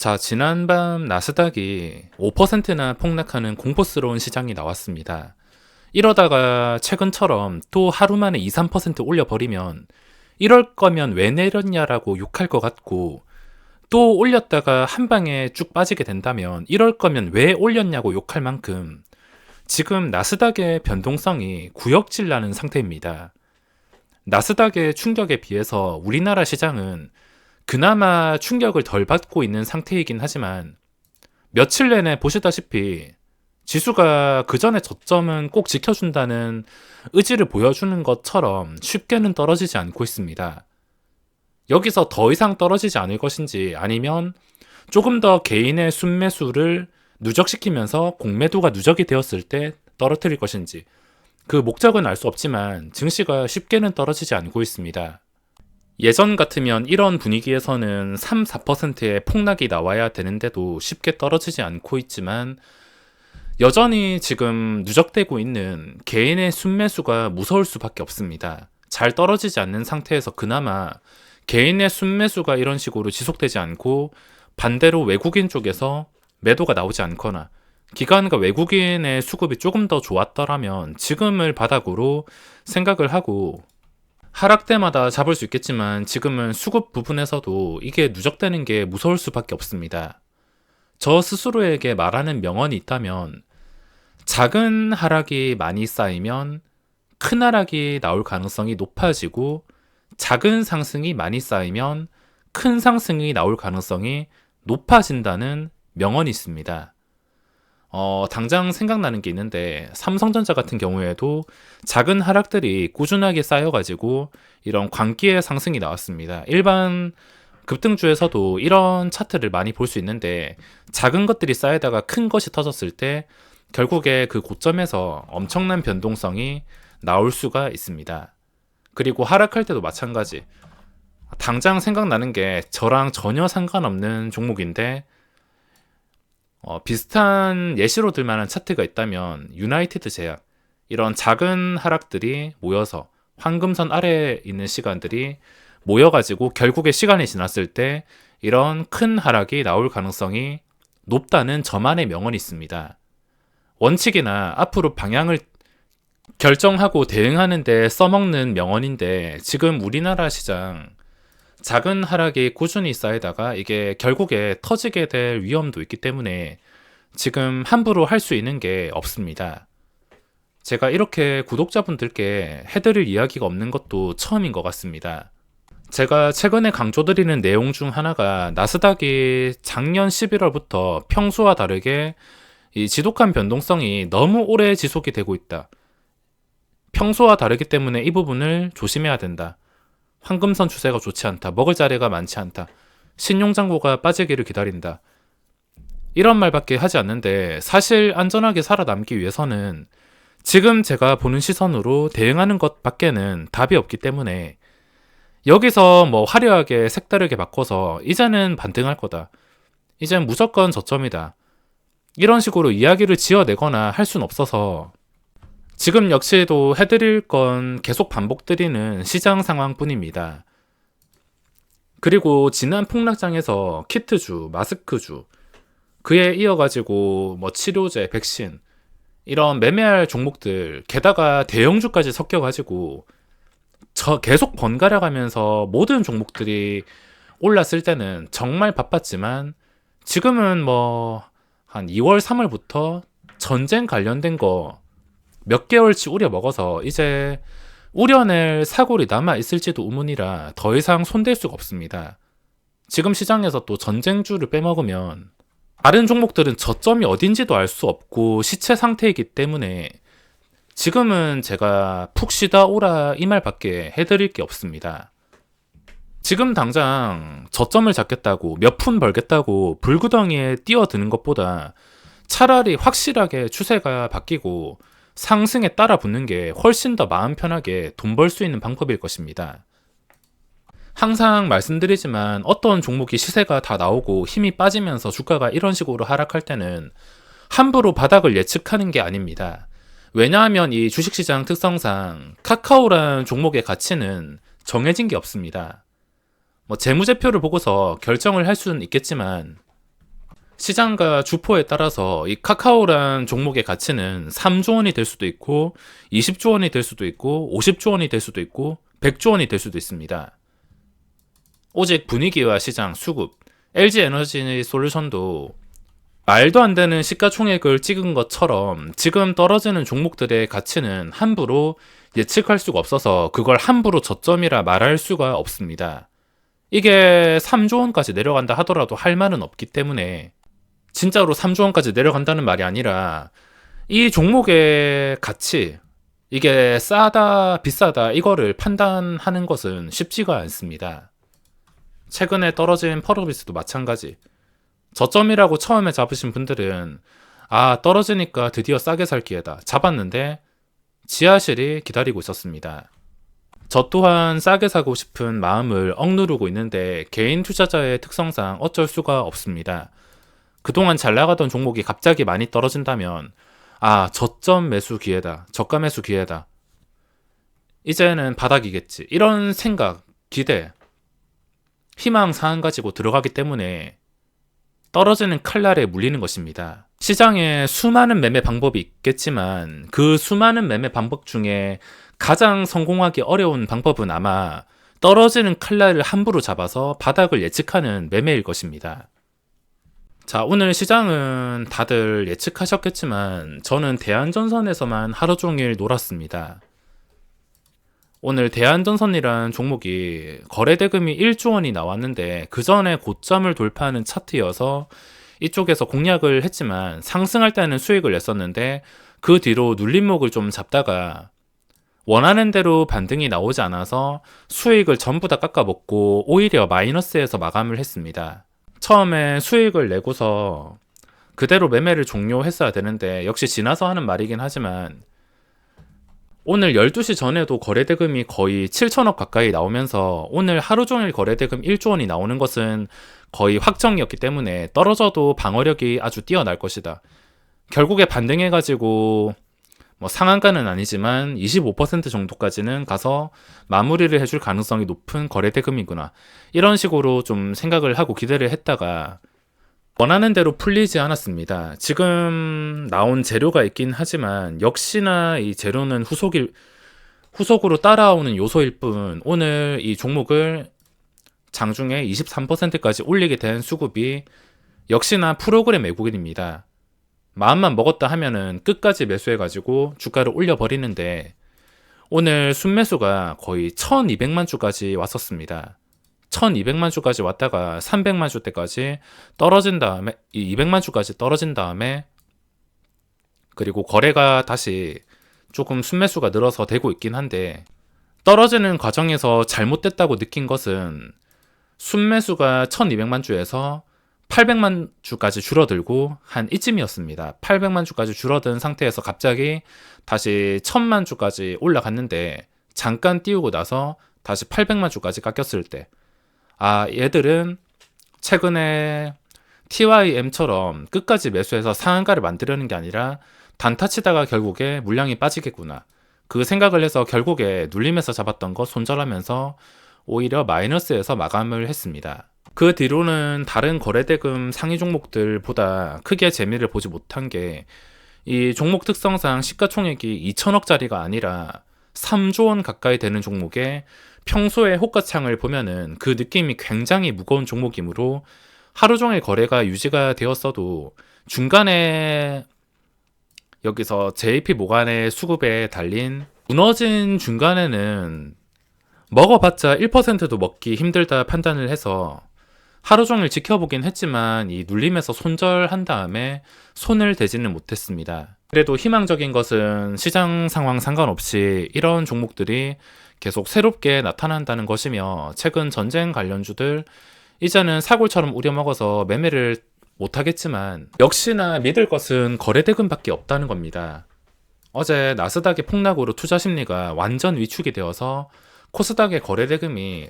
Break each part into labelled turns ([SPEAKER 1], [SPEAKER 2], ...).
[SPEAKER 1] 자, 지난밤 나스닥이 5%나 폭락하는 공포스러운 시장이 나왔습니다. 이러다가 최근처럼 또 하루 만에 2, 3% 올려버리면 이럴 거면 왜 내렸냐라고 욕할 것 같고, 또 올렸다가 한 방에 쭉 빠지게 된다면 이럴 거면 왜 올렸냐고 욕할 만큼 지금 나스닥의 변동성이 구역질 나는 상태입니다. 나스닥의 충격에 비해서 우리나라 시장은 그나마 충격을 덜 받고 있는 상태이긴 하지만 며칠 내내 보시다시피 지수가 그 전에 저점은 꼭 지켜준다는 의지를 보여주는 것처럼 쉽게는 떨어지지 않고 있습니다. 여기서 더 이상 떨어지지 않을 것인지, 아니면 조금 더 개인의 순매수를 누적시키면서 공매도가 누적이 되었을 때 떨어뜨릴 것인지, 그 목적은 알 수 없지만 증시가 쉽게는 떨어지지 않고 있습니다. 예전 같으면 이런 분위기에서는 3, 4%의 폭락이 나와야 되는데도 쉽게 떨어지지 않고 있지만, 여전히 지금 누적되고 있는 개인의 순매수가 무서울 수밖에 없습니다. 잘 떨어지지 않는 상태에서 그나마 개인의 순매수가 이런 식으로 지속되지 않고, 반대로 외국인 쪽에서 매도가 나오지 않거나 기관과 외국인의 수급이 조금 더 좋았더라면 지금을 바닥으로 생각을 하고, 하락 때마다 잡을 수 있겠지만 지금은 수급 부분에서도 이게 누적되는 게 무서울 수밖에 없습니다. 저 스스로에게 말하는 명언이 있다면, 작은 하락이 많이 쌓이면 큰 하락이 나올 가능성이 높아지고, 작은 상승이 많이 쌓이면 큰 상승이 나올 가능성이 높아진다는 명언이 있습니다. 당장 생각나는 게 있는데, 삼성전자 같은 경우에도 작은 하락들이 꾸준하게 쌓여가지고 이런 광기의 상승이 나왔습니다. 일반 급등주에서도 이런 차트를 많이 볼 수 있는데, 작은 것들이 쌓이다가 큰 것이 터졌을 때 결국에 그 고점에서 엄청난 변동성이 나올 수가 있습니다. 그리고 하락할 때도 마찬가지. 당장 생각나는 게 저랑 전혀 상관없는 종목인데, 비슷한 예시로 들 만한 차트가 있다면 유나이티드 제약, 이런 작은 하락들이 모여서 황금선 아래에 있는 시간들이 모여가지고 결국에 시간이 지났을 때 이런 큰 하락이 나올 가능성이 높다는 저만의 명언이 있습니다. 원칙이나 앞으로 방향을 결정하고 대응하는 데 써먹는 명언인데, 지금 우리나라 시장 작은 하락이 꾸준히 쌓이다가 이게 결국에 터지게 될 위험도 있기 때문에 지금 함부로 할 수 있는 게 없습니다. 제가 이렇게 구독자분들께 해드릴 이야기가 없는 것도 처음인 것 같습니다. 제가 최근에 강조드리는 내용 중 하나가, 나스닥이 작년 11월부터 평소와 다르게 이 지독한 변동성이 너무 오래 지속이 되고 있다. 평소와 다르기 때문에 이 부분을 조심해야 된다. 황금선 추세가 좋지 않다. 먹을 자리가 많지 않다. 신용장고가 빠지기를 기다린다. 이런 말밖에 하지 않는데, 사실 안전하게 살아남기 위해서는 지금 제가 보는 시선으로 대응하는 것밖에는 답이 없기 때문에, 여기서 뭐 화려하게 색다르게 바꿔서 이제는 반등할 거다, 이제는 무조건 저점이다, 이런 식으로 이야기를 지어내거나 할 순 없어서 지금 역시도 해드릴 건 계속 반복드리는 시장 상황뿐입니다. 그리고 지난 폭락장에서 키트주, 마스크주, 그에 이어가지고 뭐 치료제, 백신, 이런 매매할 종목들, 게다가 대형주까지 섞여가지고 계속 번갈아가면서 모든 종목들이 올랐을 때는 정말 바빴지만, 지금은 뭐 한 2월, 3월부터 전쟁 관련된 거 몇 개월치 우려 먹어서 이제 우려낼 사골이 남아 있을지도 의문이라 더 이상 손댈 수가 없습니다. 지금 시장에서 또 전쟁주를 빼먹으면 다른 종목들은 저점이 어딘지도 알 수 없고 시체 상태이기 때문에 지금은 제가 푹 쉬다 오라 이 말밖에 해드릴 게 없습니다. 지금 당장 저점을 잡겠다고 몇 푼 벌겠다고 불구덩이에 뛰어드는 것보다 차라리 확실하게 추세가 바뀌고 상승에 따라 붙는 게 훨씬 더 마음 편하게 돈 벌 수 있는 방법일 것입니다. 항상 말씀드리지만, 어떤 종목이 시세가 다 나오고 힘이 빠지면서 주가가 이런 식으로 하락할 때는 함부로 바닥을 예측하는 게 아닙니다. 왜냐하면 이 주식시장 특성상 카카오라는 종목의 가치는 정해진 게 없습니다. 뭐 재무제표를 보고서 결정을 할 수는 있겠지만, 시장과 주포에 따라서 이 카카오란 종목의 가치는 3조 원이 될 수도 있고 20조 원이 될 수도 있고 50조 원이 될 수도 있고 100조 원이 될 수도 있습니다. 오직 분위기와 시장, 수급, LG에너지 솔루션도 말도 안 되는 시가총액을 찍은 것처럼 지금 떨어지는 종목들의 가치는 함부로 예측할 수가 없어서 그걸 함부로 저점이라 말할 수가 없습니다. 이게 3조 원까지 내려간다 하더라도 할 말은 없기 때문에 진짜로 3조 원까지 내려간다는 말이 아니라 이 종목의 가치, 이게 싸다, 비싸다 이거를 판단하는 것은 쉽지가 않습니다. 최근에 떨어진 펄어비스도 마찬가지. 저점이라고 처음에 잡으신 분들은 떨어지니까 드디어 싸게 살 기회다. 잡았는데 지하실이 기다리고 있었습니다. 저 또한 싸게 사고 싶은 마음을 억누르고 있는데 개인 투자자의 특성상 어쩔 수가 없습니다. 그동안 잘 나가던 종목이 갑자기 많이 떨어진다면 저점 매수 기회다. 저가 매수 기회다. 이제는 바닥이겠지. 이런 생각, 기대, 희망 사항 가지고 들어가기 때문에 떨어지는 칼날에 물리는 것입니다. 시장에 수많은 매매 방법이 있겠지만 그 수많은 매매 방법 중에 가장 성공하기 어려운 방법은 아마 떨어지는 칼날을 함부로 잡아서 바닥을 예측하는 매매일 것입니다. 자, 오늘 시장은 다들 예측하셨겠지만 저는 대한전선에서만 하루 종일 놀았습니다. 오늘 대한전선이란 종목이 거래대금이 1조 원이 나왔는데 그 전에 고점을 돌파하는 차트여서 이쪽에서 공략을 했지만 상승할 때는 수익을 냈었는데 그 뒤로 눌림목을 좀 잡다가 원하는 대로 반등이 나오지 않아서 수익을 전부 다 깎아먹고 오히려 마이너스에서 마감을 했습니다. 처음에 수익을 내고서 그대로 매매를 종료했어야 되는데 역시 지나서 하는 말이긴 하지만 오늘 12시 전에도 거래대금이 거의 7천억 가까이 나오면서 오늘 하루 종일 거래대금 1조 원이 나오는 것은 거의 확정이었기 때문에 떨어져도 방어력이 아주 뛰어날 것이다. 결국에 반등해가지고 상한가는 아니지만 25% 정도까지는 가서 마무리를 해줄 가능성이 높은 거래대금이구나. 이런 식으로 좀 생각을 하고 기대를 했다가 원하는 대로 풀리지 않았습니다. 지금 나온 재료가 있긴 하지만 역시나 이 재료는 후속으로 따라오는 요소일 뿐 오늘 이 종목을 장중에 23%까지 올리게 된 수급이 역시나 프로그램 외국인입니다. 마음만 먹었다 하면은 끝까지 매수해가지고 주가를 올려버리는데 오늘 순매수가 거의 1200만 주까지 왔었습니다. 1200만 주까지 왔다가 300만 주 때까지 떨어진 다음에 200만 주까지 떨어진 다음에 그리고 거래가 다시 조금 순매수가 늘어서 되고 있긴 한데 떨어지는 과정에서 잘못됐다고 느낀 것은 순매수가 1200만 주에서 800만 주까지 줄어들고 한 이쯤이었습니다. 800만 주까지 줄어든 상태에서 갑자기 다시 1000만 주까지 올라갔는데 잠깐 띄우고 나서 다시 800만 주까지 깎였을 때 얘들은 최근에 TYM처럼 끝까지 매수해서 상한가를 만들려는 게 아니라 단타 치다가 결국에 물량이 빠지겠구나. 그 생각을 해서 결국에 눌림에서 잡았던 거 손절하면서 오히려 마이너스에서 마감을 했습니다. 그 뒤로는 다른 거래대금 상위 종목들보다 크게 재미를 보지 못한 게 이 종목 특성상 시가총액이 2천억짜리가 아니라 3조 원 가까이 되는 종목에 평소에 호가창을 보면은 그 느낌이 굉장히 무거운 종목이므로 하루 종일 거래가 유지가 되었어도 중간에 여기서 JP 모간의 수급에 달린 무너진 중간에는 먹어봤자 1%도 먹기 힘들다 판단을 해서 하루 종일 지켜보긴 했지만 이 눌림에서 손절한 다음에 손을 대지는 못했습니다. 그래도 희망적인 것은 시장 상황 상관없이 이런 종목들이 계속 새롭게 나타난다는 것이며 최근 전쟁 관련주들 이제는 사골처럼 우려먹어서 매매를 못하겠지만 역시나 믿을 것은 거래대금밖에 없다는 겁니다. 어제 나스닥의 폭락으로 투자 심리가 완전 위축이 되어서 코스닥의 거래대금이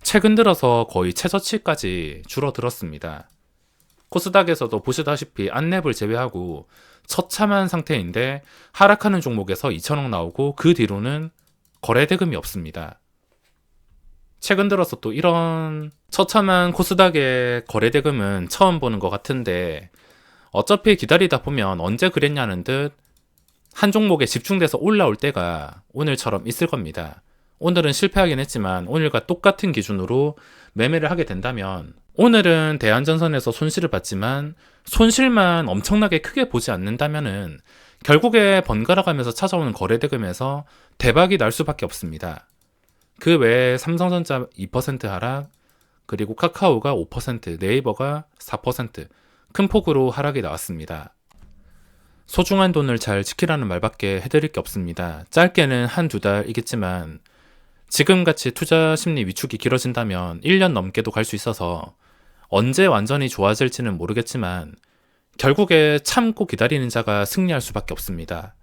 [SPEAKER 1] 최근 들어서 거의 최저치까지 줄어들었습니다. 코스닥에서도 보시다시피 안랩을 제외하고 처참한 상태인데 하락하는 종목에서 2천억 나오고 그 뒤로는 거래대금이 없습니다. 최근 들어서 또 이런 처참한 코스닥의 거래대금은 처음 보는 것 같은데, 어차피 기다리다 보면 언제 그랬냐는 듯 한 종목에 집중돼서 올라올 때가 오늘처럼 있을 겁니다. 오늘은 실패하긴 했지만 오늘과 똑같은 기준으로 매매를 하게 된다면, 오늘은 대안전선에서 손실을 봤지만 손실만 엄청나게 크게 보지 않는다면은 결국에 번갈아가면서 찾아오는 거래대금에서 대박이 날 수밖에 없습니다. 그 외에 삼성전자 2% 하락, 그리고 카카오가 5%, 네이버가 4% 큰 폭으로 하락이 나왔습니다. 소중한 돈을 잘 지키라는 말밖에 해드릴 게 없습니다. 짧게는 한두 달이겠지만 지금같이 투자 심리 위축이 길어진다면 1년 넘게도 갈 수 있어서 언제 완전히 좋아질지는 모르겠지만 결국에 참고 기다리는 자가 승리할 수밖에 없습니다.